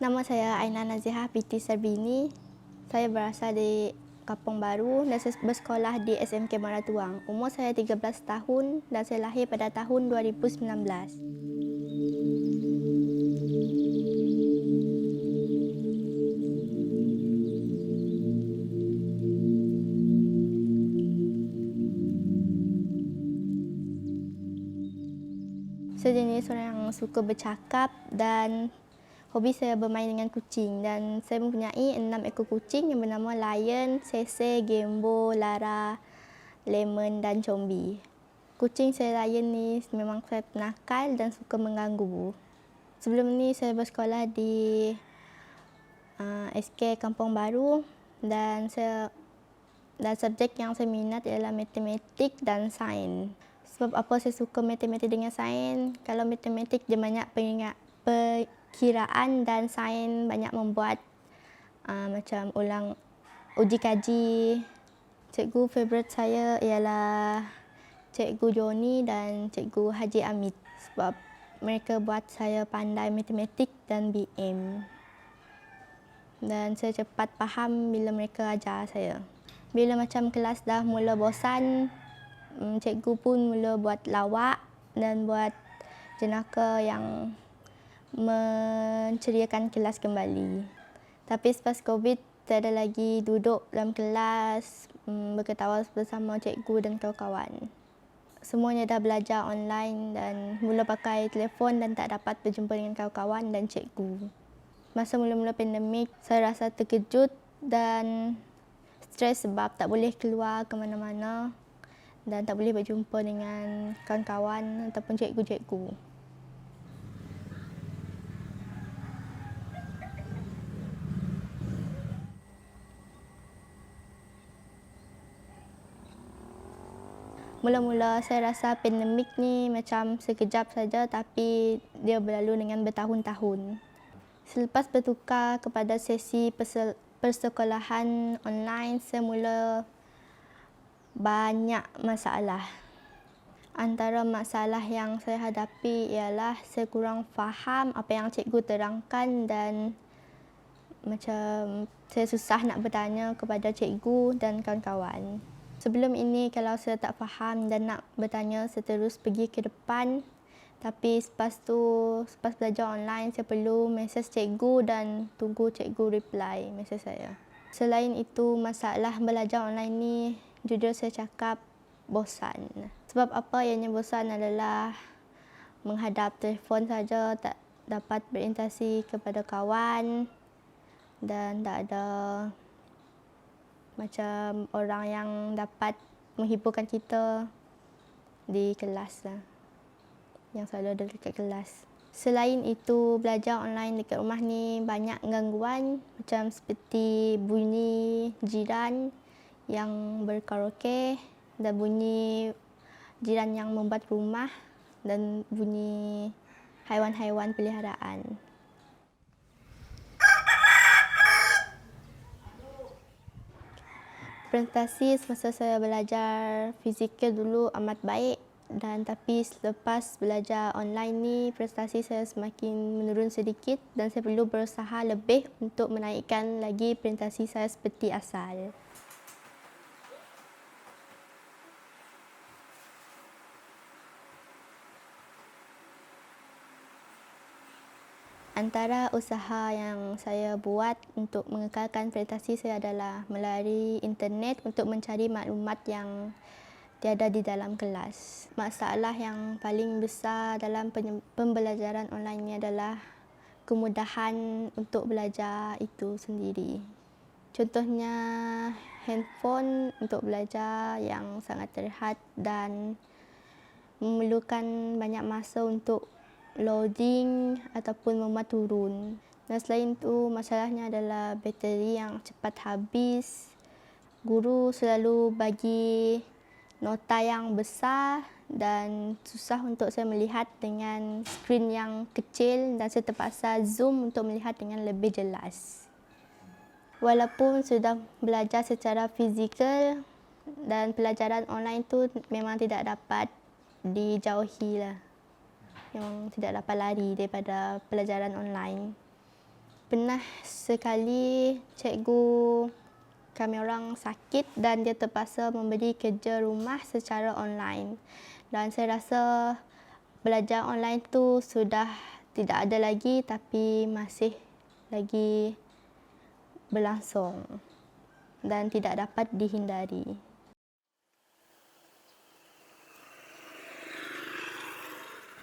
Nama saya Aina Nazihah binti Sarbini. Saya berasal dari Kampung Baru dan saya bersekolah di SMK Maratuang. Umur saya 13 tahun dan saya lahir pada tahun 2019. Saya jenis orang yang suka bercakap dan hobi saya bermain dengan kucing, dan saya mempunyai 6 ekor kucing yang bernama Lion, Sese, Gembo, Lara, Lemon dan Combi. Kucing saya Lion ni memang saya penakal dan suka mengganggu. Sebelum ni saya bersekolah di SK Kampung Baru dan subjek yang saya minat ialah matematik dan sains. Sebab apa saya suka matematik dengan sains? Kalau matematik dia banyak perkiraan dan sains banyak membuat macam ulang uji kaji. Cikgu favourite saya ialah Cikgu Joni dan Cikgu Haji Amit sebab mereka buat saya pandai matematik dan BM. Dan saya cepat faham bila mereka ajar saya. Bila macam kelas dah mula bosan, cikgu pun mula buat lawak dan buat jenaka yang menceriakan kelas kembali. Tapi selepas COVID, saya ada lagi duduk dalam kelas, berketawa bersama cikgu dan kawan-kawan. Semuanya dah belajar online dan mula pakai telefon dan tak dapat berjumpa dengan kawan-kawan dan cikgu. Masa mula-mula pandemik, saya rasa terkejut dan stres sebab tak boleh keluar ke mana-mana dan tak boleh berjumpa dengan kawan-kawan ataupun cikgu-cikgu. Mula-mula saya rasa pandemik ni macam sekejap saja tapi dia berlalu dengan bertahun-tahun. Selepas bertukar kepada sesi persekolahan online, saya mula banyak masalah. Antara masalah yang saya hadapi ialah saya kurang faham apa yang cikgu terangkan dan macam saya susah nak bertanya kepada cikgu dan kawan-kawan. Sebelum ini kalau saya tak faham dan nak bertanya, saya terus pergi ke depan. Tapi selepas belajar online, saya perlu mesej cikgu dan tunggu cikgu reply mesej saya. Selain itu, masalah belajar online ni jujur saya cakap bosan. Sebab apa ianya bosan adalah menghadap telefon saja, tak dapat berinteraksi kepada kawan dan tak ada macam orang yang dapat menghiburkan kita di kelas lah, yang selalu ada dekat kelas. Selain itu, belajar online dekat rumah ni banyak gangguan macam seperti bunyi jiran yang berkaraoke dan bunyi jiran yang membuat rumah dan bunyi haiwan-haiwan peliharaan. Presentasi semasa saya belajar fizikal dulu amat baik, tapi selepas belajar online ni prestasi saya semakin menurun sedikit dan saya perlu berusaha lebih untuk menaikkan lagi presentasi saya seperti asal. Antara usaha yang saya buat untuk mengekalkan prestasi saya adalah melalui internet untuk mencari maklumat yang tiada di dalam kelas. Masalah yang paling besar dalam pembelajaran online ini adalah kemudahan untuk belajar itu sendiri. Contohnya handphone untuk belajar yang sangat terhad dan memerlukan banyak masa untuk loading ataupun memuat turun. Dan selain itu, masalahnya adalah bateri yang cepat habis. Guru selalu bagi nota yang besar dan susah untuk saya melihat dengan skrin yang kecil dan saya terpaksa zoom untuk melihat dengan lebih jelas. Walaupun sudah belajar secara fizikal dan pelajaran online tu memang tidak dapat dijauhi lah. Memang tidak dapat lari daripada pelajaran online. Pernah sekali cikgu kami orang sakit dan dia terpaksa memberi kerja rumah secara online. Dan saya rasa belajar online tu sudah tidak ada lagi tapi masih lagi berlangsung dan tidak dapat dihindari.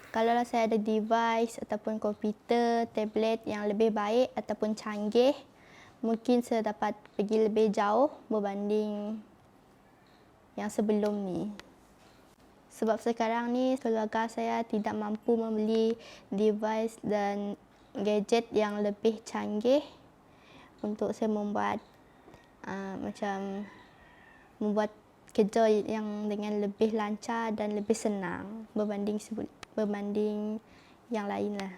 Kalau saya ada device ataupun komputer, tablet yang lebih baik ataupun canggih, mungkin saya dapat pergi lebih jauh berbanding yang sebelum ni. Sebab sekarang ni keluarga saya tidak mampu membeli device dan gadget yang lebih canggih untuk saya membuat membuat kerja yang dengan lebih lancar dan lebih senang berbanding yang lain lah.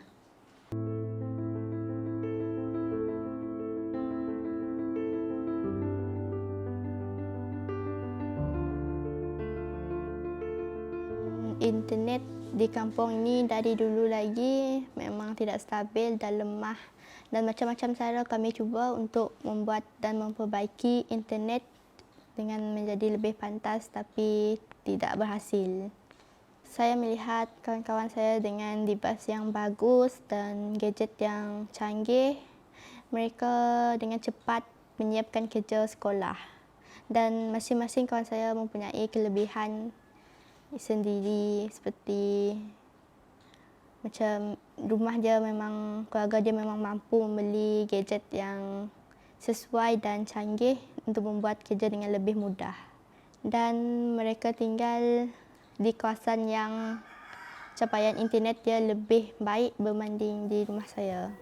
Internet di kampung ini dari dulu lagi memang tidak stabil dan lemah, dan macam-macam cara kami cuba untuk membuat dan memperbaiki internet dengan menjadi lebih pantas tapi tidak berhasil. Saya melihat kawan-kawan saya dengan device yang bagus dan gadget yang canggih, mereka dengan cepat menyiapkan kerja sekolah. Dan masing-masing kawan saya mempunyai kelebihan sendiri, seperti macam rumah dia memang, keluarga dia memang mampu membeli gadget yang sesuai dan canggih untuk membuat kerja dengan lebih mudah. Dan mereka tinggal di kawasan yang capaian internet dia lebih baik berbanding di rumah saya.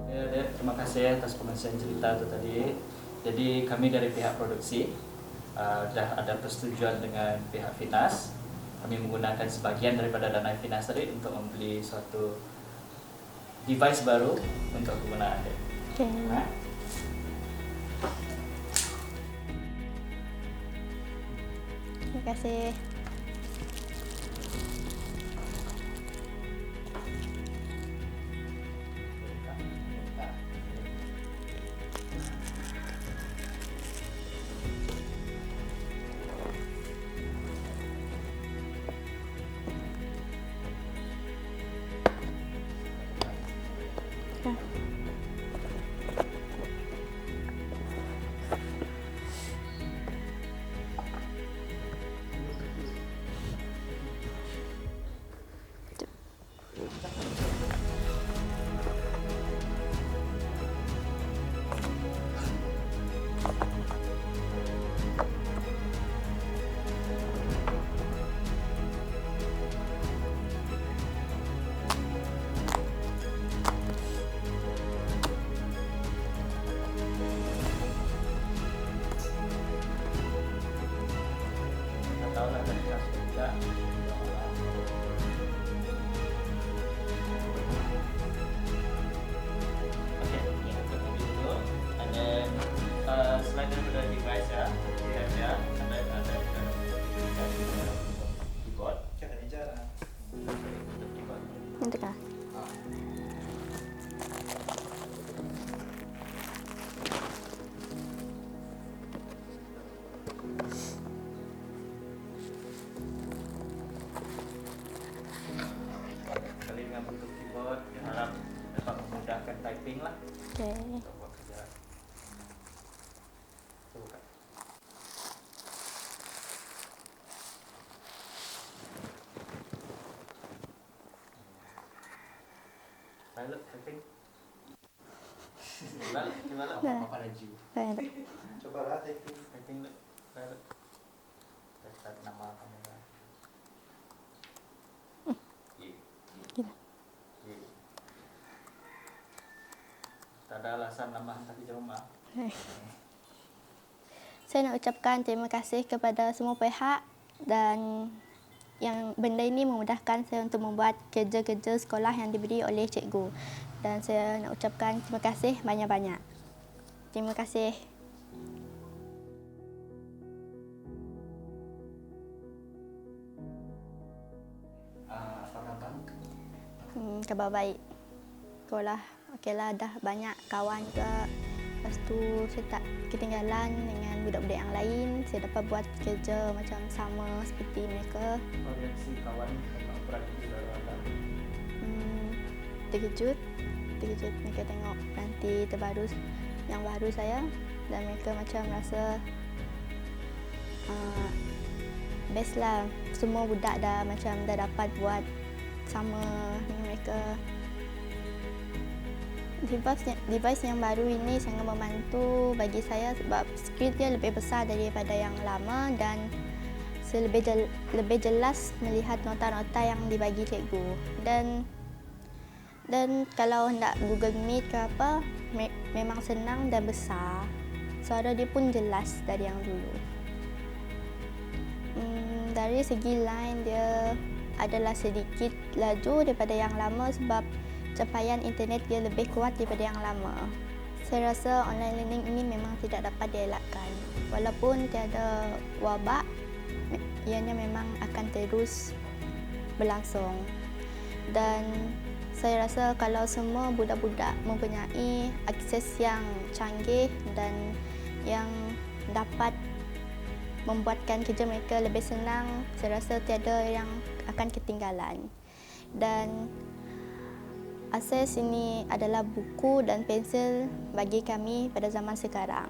Ya, terima kasih atas pengisian cerita itu tadi. Jadi kami dari pihak produksi sudah ada persetujuan dengan pihak Finas. Kami menggunakan sebagian daripada dana Finas tadi untuk membeli suatu device baru untuk kegunaan dia. Okay. Terima kasih. Selain daripada device ya, ada keyboard. Nanti kah? Kali dengan bentuk keyboard, diharap dapat memudahkan typing lah. Okay. Untuk buat kerja. Buka. Pilot typing. Gimana? Apa laju? Coba lah typing. Pilot. Kita nama kamera. Tak ada alasan nama hantar kerja rumah. Saya nak ucapkan terima kasih kepada semua pihak dan yang benda ini memudahkan saya untuk membuat kerja-kerja sekolah yang diberi oleh cikgu. Dan saya nak ucapkan terima kasih banyak-banyak. Terima kasih. Khabar baik. Sekolah okeylah, dah banyak kawan juga. Lepas tu saya tak ketinggalan dengan budak-budak yang lain. Saya dapat buat kerja macam sama seperti mereka. Reaksi kawan tengok praktik baru ada. Terkejut mereka tengok nanti terbaru yang baru saya, dan mereka macam rasa best lah. Semua budak dah macam dah dapat buat sama dengan mereka. Device yang baru ini sangat membantu bagi saya sebab skrin dia lebih besar daripada yang lama dan saya lebih jelas melihat nota-nota yang dibagi cikgu. Dan kalau hendak Google Meet ke apa, memang senang dan besar. Suara dia pun jelas dari yang dulu. Dari segi line dia adalah sedikit laju daripada yang lama sebab capaian internet dia lebih kuat daripada yang lama. Saya rasa online learning ini memang tidak dapat dielakkan. Walaupun tiada wabak, ianya memang akan terus berlangsung. Dan saya rasa kalau semua budak-budak mempunyai akses yang canggih dan yang dapat membuatkan kerja mereka lebih senang, saya rasa tiada yang akan ketinggalan. Dan akses ini adalah buku dan pensel bagi kami pada zaman sekarang.